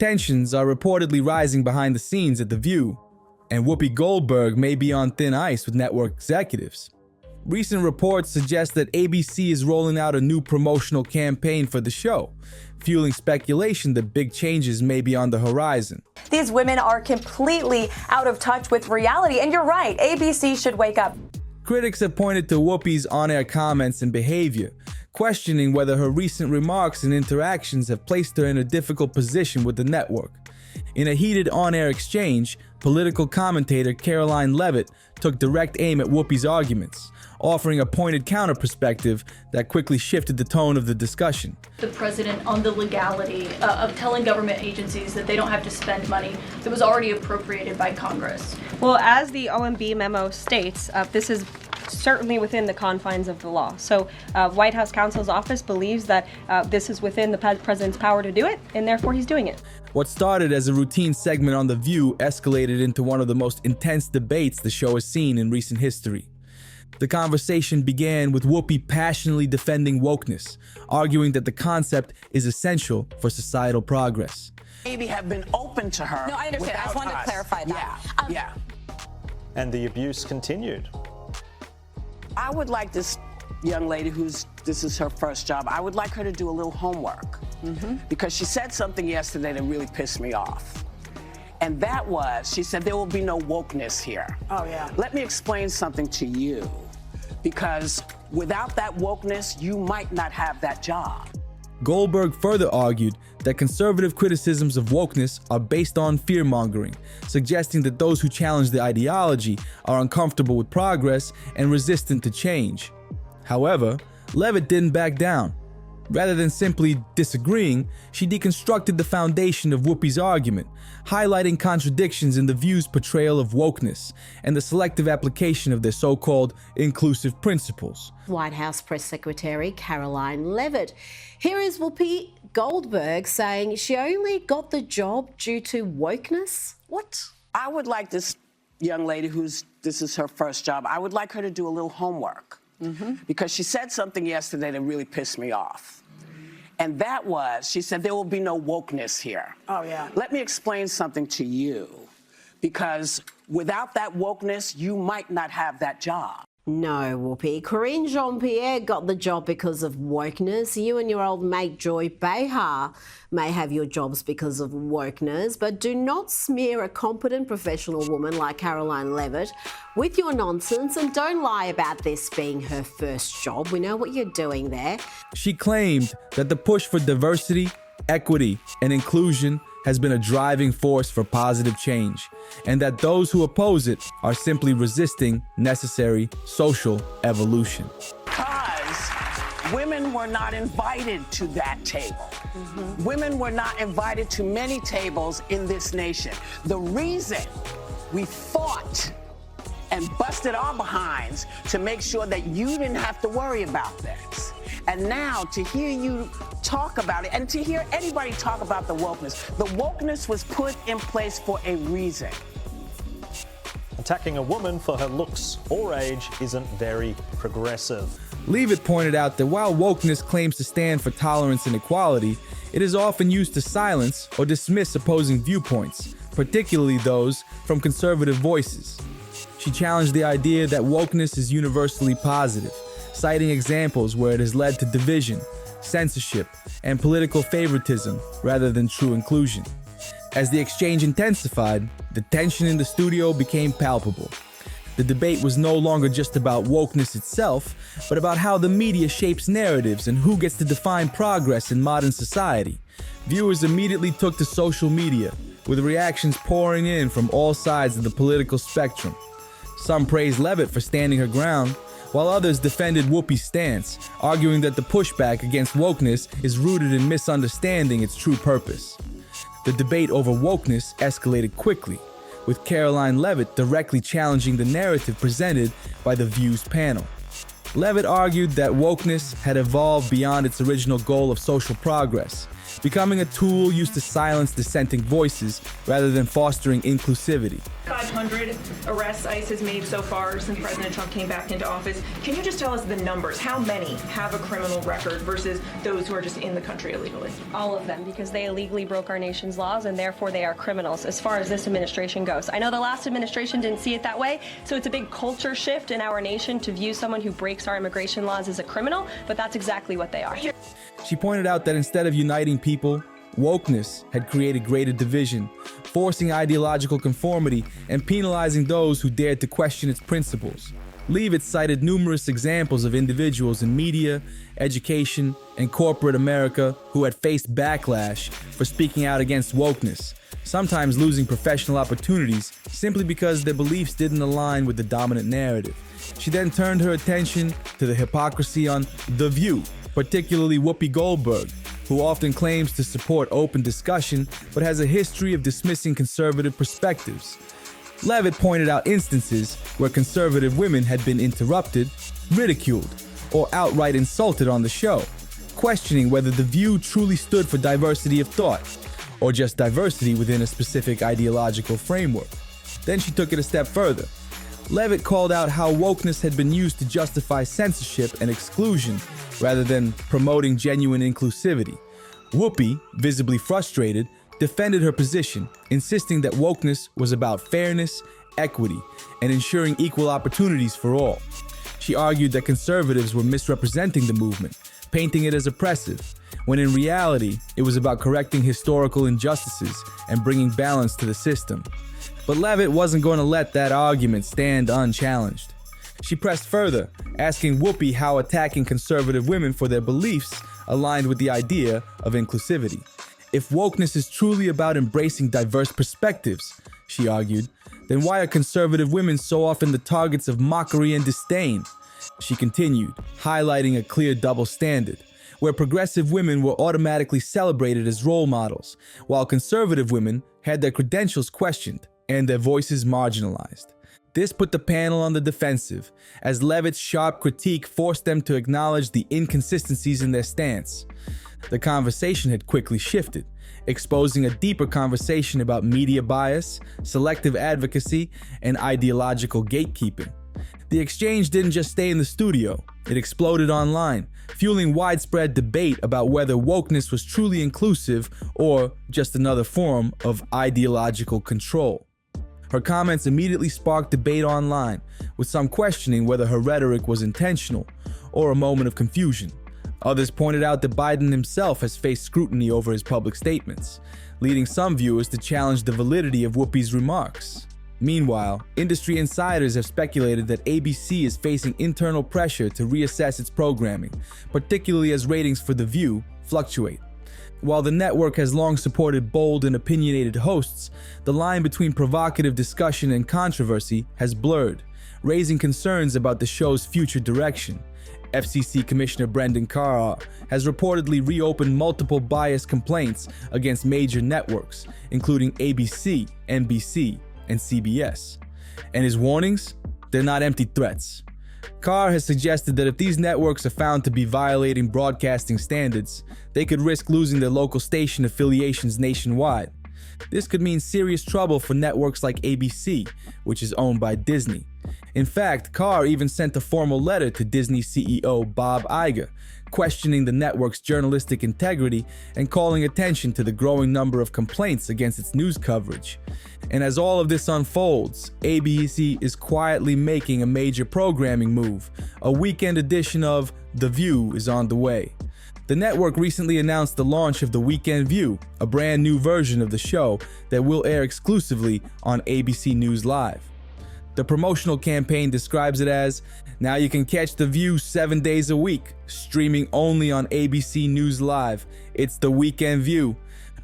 Tensions are reportedly rising behind the scenes at The View, and Whoopi Goldberg may be on thin ice with network executives. Recent reports suggest that ABC is rolling out a new promotional campaign for the show, fueling speculation that big changes may be on the horizon. These women are completely out of touch with reality, and you're right, ABC should wake up. Critics have pointed to Whoopi's on-air comments and behavior, questioning whether her recent remarks and interactions have placed her in a difficult position with the network. In a heated on-air exchange, political commentator Caroline Leavitt took direct aim at Whoopi's arguments, offering a pointed counter-perspective that quickly shifted the tone of the discussion. The president on the legality of telling government agencies that they don't have to spend money that was already appropriated by Congress. Well, as the OMB memo states, this is certainly within the confines of the law. So White House counsel's office believes that this is within the president's power to do it, and therefore he's doing it. What started as a routine segment on The View escalated into one of the most intense debates the show has seen in recent history. The conversation began with Whoopi passionately defending wokeness, arguing that the concept is essential for societal progress. Maybe have been open to her. No, I understand. I just wanted to clarify that. Yeah. And the abuse continued. I would like this young lady this is her first job, I would like her to do a little homework. Because she said something yesterday that really pissed me off. And that was, she said, there will be no wokeness here. Oh, yeah. Let me explain something to you. Because without that wokeness, you might not have that job. Goldberg further argued that conservative criticisms of wokeness are based on fear-mongering, suggesting that those who challenge the ideology are uncomfortable with progress and resistant to change. However, Leavitt didn't back down. Rather than simply disagreeing, she deconstructed the foundation of Whoopi's argument, highlighting contradictions in The View's portrayal of wokeness and the selective application of their so-called inclusive principles. White House Press Secretary Caroline Leavitt. Here is Whoopi Goldberg saying she only got the job due to wokeness. What? I would like this young lady this is her first job, I would like her to do a little homework. Because she said something yesterday that really pissed me off. And that was, she said, there will be no wokeness here. Oh, yeah. Let me explain something to you. Because without that wokeness, you might not have that job. No, Whoopi. Corinne Jean-Pierre got the job because of wokeness. You and your old mate Joy Behar may have your jobs because of wokeness, but do not smear a competent professional woman like Caroline Leavitt with your nonsense, and don't lie about this being her first job. We know what you're doing there. She claimed that the push for diversity, equity, and inclusion has been a driving force for positive change, and that those who oppose it are simply resisting necessary social evolution. Because women were not invited to that table. Women were not invited to many tables in this nation. The reason we fought and busted our behinds to make sure that you didn't have to worry about this. And now to hear you talk about it and to hear anybody talk about the wokeness was put in place for a reason. Attacking a woman for her looks or age isn't very progressive. Leavitt pointed out that while wokeness claims to stand for tolerance and equality, it is often used to silence or dismiss opposing viewpoints, particularly those from conservative voices. She challenged the idea that wokeness is universally positive, citing examples where it has led to division, censorship, and political favoritism rather than true inclusion. As the exchange intensified, the tension in the studio became palpable. The debate was no longer just about wokeness itself, but about how the media shapes narratives and who gets to define progress in modern society. Viewers immediately took to social media, with reactions pouring in from all sides of the political spectrum. Some praised Leavitt for standing her ground, while others defended Whoopi's stance, arguing that the pushback against wokeness is rooted in misunderstanding its true purpose. The debate over wokeness escalated quickly, with Caroline Leavitt directly challenging the narrative presented by The View's panel. Leavitt argued that wokeness had evolved beyond its original goal of social progress, becoming a tool used to silence dissenting voices rather than fostering inclusivity. 500 arrests ICE has made so far since President Trump came back into office. Can you just tell us the numbers? How many have a criminal record versus those who are just in the country illegally? All of them, because they illegally broke our nation's laws and therefore they are criminals as far as this administration goes. I know the last administration didn't see it that way, so it's a big culture shift in our nation to view someone who breaks our immigration laws as a criminal, but that's exactly what they are. She pointed out that instead of uniting people, wokeness had created greater division, forcing ideological conformity and penalizing those who dared to question its principles. Leavitt cited numerous examples of individuals in media, education, and corporate America who had faced backlash for speaking out against wokeness, sometimes losing professional opportunities simply because their beliefs didn't align with the dominant narrative. She then turned her attention to the hypocrisy on The View, particularly Whoopi Goldberg, who often claims to support open discussion but has a history of dismissing conservative perspectives. Leavitt pointed out instances where conservative women had been interrupted, ridiculed, or outright insulted on the show, questioning whether The View truly stood for diversity of thought, or just diversity within a specific ideological framework. Then she took it a step further. Leavitt called out how wokeness had been used to justify censorship and exclusion rather than promoting genuine inclusivity. Whoopi, visibly frustrated, defended her position, insisting that wokeness was about fairness, equity, and ensuring equal opportunities for all. She argued that conservatives were misrepresenting the movement, painting it as oppressive, when in reality, it was about correcting historical injustices and bringing balance to the system. But Leavitt wasn't going to let that argument stand unchallenged. She pressed further, asking Whoopi how attacking conservative women for their beliefs aligned with the idea of inclusivity. If wokeness is truly about embracing diverse perspectives, she argued, then why are conservative women so often the targets of mockery and disdain? She continued, highlighting a clear double standard, where progressive women were automatically celebrated as role models, while conservative women had their credentials questioned and their voices marginalized. This put the panel on the defensive, as Leavitt's sharp critique forced them to acknowledge the inconsistencies in their stance. The conversation had quickly shifted, exposing a deeper conversation about media bias, selective advocacy, and ideological gatekeeping. The exchange didn't just stay in the studio, it exploded online, fueling widespread debate about whether wokeness was truly inclusive or just another form of ideological control. Her comments immediately sparked debate online, with some questioning whether her rhetoric was intentional or a moment of confusion. Others pointed out that Biden himself has faced scrutiny over his public statements, leading some viewers to challenge the validity of Whoopi's remarks. Meanwhile, industry insiders have speculated that ABC is facing internal pressure to reassess its programming, particularly as ratings for The View fluctuate. While the network has long supported bold and opinionated hosts, the line between provocative discussion and controversy has blurred, raising concerns about the show's future direction. FCC Commissioner Brendan Carr has reportedly reopened multiple bias complaints against major networks, including ABC, NBC, and CBS. And his warnings? They're not empty threats. Carr has suggested that if these networks are found to be violating broadcasting standards, they could risk losing their local station affiliations nationwide. This could mean serious trouble for networks like ABC, which is owned by Disney. In fact, Carr even sent a formal letter to Disney CEO Bob Iger, questioning the network's journalistic integrity and calling attention to the growing number of complaints against its news coverage. And as all of this unfolds, ABC is quietly making a major programming move. A weekend edition of The View is on the way. The network recently announced the launch of The Weekend View, a brand new version of the show that will air exclusively on ABC News Live. The promotional campaign describes it as, "Now you can catch The View 7 days a week, streaming only on ABC News Live. It's The Weekend View."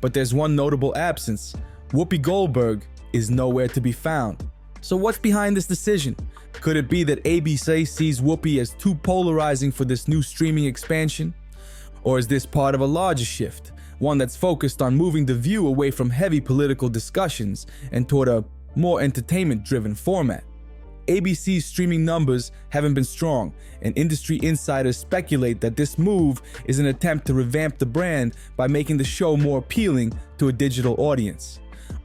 But there's one notable absence. Whoopi Goldberg is nowhere to be found. So what's behind this decision? Could it be that ABC sees Whoopi as too polarizing for this new streaming expansion? Or is this part of a larger shift, one that's focused on moving The View away from heavy political discussions and toward a more entertainment-driven format? ABC's streaming numbers haven't been strong, and industry insiders speculate that this move is an attempt to revamp the brand by making the show more appealing to a digital audience.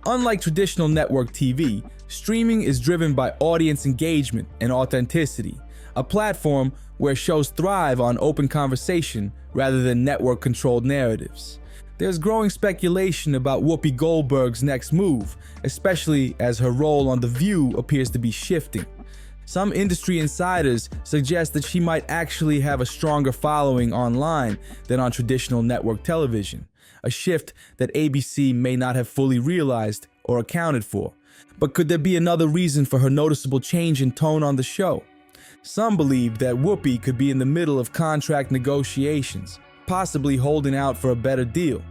Unlike traditional network TV, streaming is driven by audience engagement and authenticity, a platform where shows thrive on open conversation rather than network-controlled narratives. There's growing speculation about Whoopi Goldberg's next move, especially as her role on The View appears to be shifting. Some industry insiders suggest that she might actually have a stronger following online than on traditional network television, a shift that ABC may not have fully realized or accounted for. But could there be another reason for her noticeable change in tone on the show? Some believe that Whoopi could be in the middle of contract negotiations, possibly holding out for a better deal.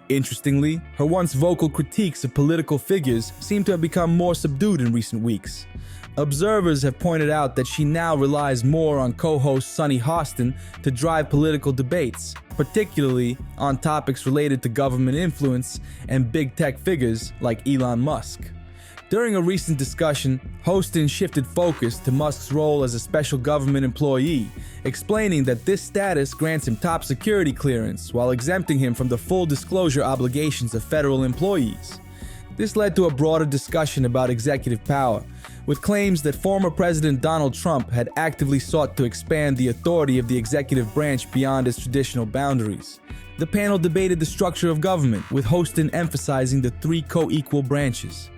Interestingly, her once vocal critiques of political figures seem to have become more subdued in recent weeks. Observers have pointed out that she now relies more on co-host Sunny Hostin to drive political debates, particularly on topics related to government influence and big tech figures like Elon Musk. During a recent discussion, Hostin shifted focus to Musk's role as a special government employee, explaining that this status grants him top security clearance while exempting him from the full disclosure obligations of federal employees. This led to a broader discussion about executive power, with claims that former President Donald Trump had actively sought to expand the authority of the executive branch beyond its traditional boundaries. The panel debated the structure of government, with Hostin emphasizing the three co-equal branches.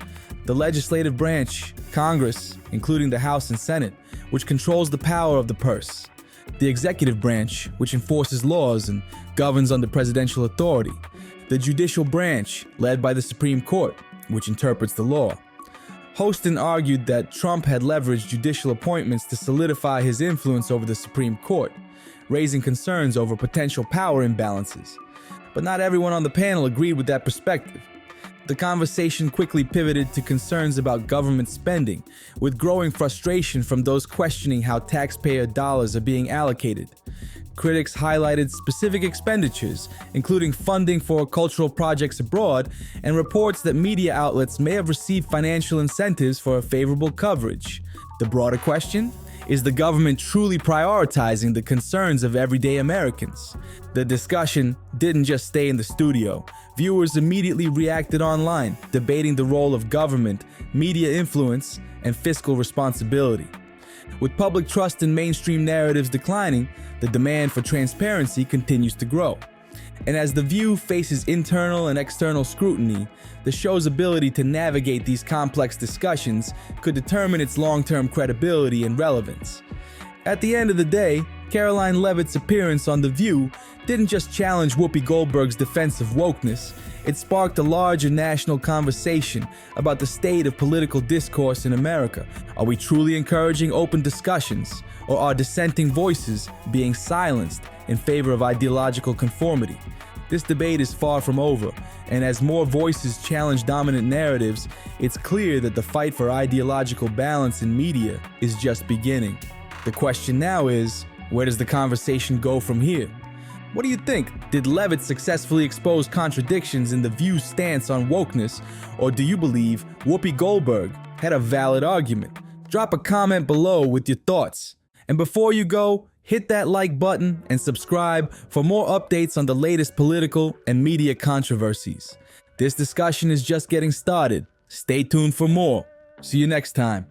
The legislative branch, Congress, including the House and Senate, which controls the power of the purse. The executive branch, which enforces laws and governs under presidential authority. The judicial branch, led by the Supreme Court, which interprets the law. Hostin argued that Trump had leveraged judicial appointments to solidify his influence over the Supreme Court, raising concerns over potential power imbalances. But not everyone on the panel agreed with that perspective. The conversation quickly pivoted to concerns about government spending, with growing frustration from those questioning how taxpayer dollars are being allocated. Critics highlighted specific expenditures, including funding for cultural projects abroad, and reports that media outlets may have received financial incentives for favorable coverage. The broader question? Is the government truly prioritizing the concerns of everyday Americans? The discussion didn't just stay in the studio. Viewers immediately reacted online, debating the role of government, media influence, and fiscal responsibility. With public trust in mainstream narratives declining, the demand for transparency continues to grow. And as The View faces internal and external scrutiny, the show's ability to navigate these complex discussions could determine its long-term credibility and relevance. At the end of the day, Caroline Leavitt's appearance on The View didn't just challenge Whoopi Goldberg's defense of wokeness, it sparked a larger national conversation about the state of political discourse in America. Are we truly encouraging open discussions, or are dissenting voices being silenced in favor of ideological conformity? This debate is far from over, and as more voices challenge dominant narratives, it's clear that the fight for ideological balance in media is just beginning. The question now is, where does the conversation go from here? What do you think? Did Leavitt successfully expose contradictions in The View's stance on wokeness, or do you believe Whoopi Goldberg had a valid argument? Drop a comment below with your thoughts. And before you go, hit that like button and subscribe for more updates on the latest political and media controversies. This discussion is just getting started. Stay tuned for more. See you next time.